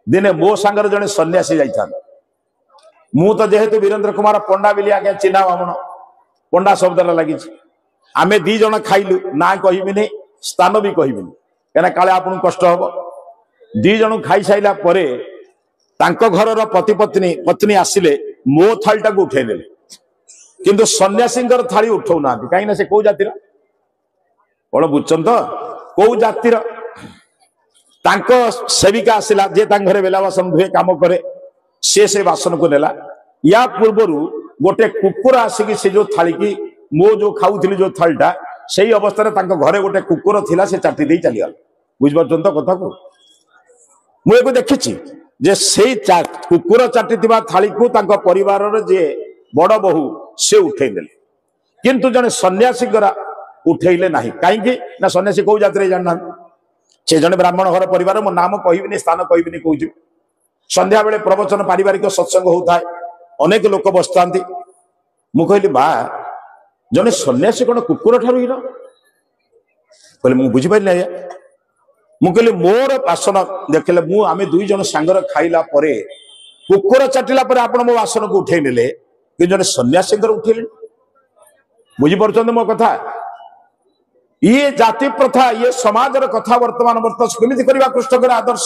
दिने मो सांगर जड़े सन्यासी जाता मु तो जेहेतु वीरेंद्र कुमार पंडा बिली आगे चिन्हा बामण पंडा शब्द लगी आमे दी जन खाइलु ना कहबिनी स्थान भी कहबिनी क्या काले आपन कष्ट हम दी जन खाई साइला परे तांको घरर पति पत्नी पत्नी आसिले मो थाली टाक उठे देले किंतु सन्यासी थाली उठाऊ ना कहीं से कौ जातिर बड़ बुझन तो कौ जातिर तांको सेविका आसिला जे तांग घरे बेला बासन धुए काम करे से बासन को नेला या पूर्वर गोटे कुकुर आसिकी से जो थाली की मो जो खाऊली जो थालीटा से अवस्था तांको घरे गोटे कुकुर थिला से चाटी दे चली गला बुझपार तो कथा को मुझे देखी जे से कुकुर चाटी थाली को तांको परिवार जे बड़ बहु से उठे देले किंतु जने सन्यासी उठेले ना कहीं ना सन्यासी कौ जाति जानना से जने ब्राह्मण घर परिवार मो नाम कहबिनी स्थान कहबिनी कहूँ संध्या बेले प्रवचन पारिवारिक सत्संग होता है अनेक लोक बसता मु कहली बा जने सन्यासी कौन कुकुर ठार हीन कहले मुझे बुझीपारि आज्ञा मुझे मोर बासन देखले मु आमे दुई जन सांगर खाइला परे कुकुर चाटिला परे आपण मो बासन को उठे नेले कि जने सन्यासी उठेले बुझीपार मो कथा ये जाति प्रथा ये समाज कथा वर्तमान वर्तमान केमिति करबा कृष्णकर आदर्श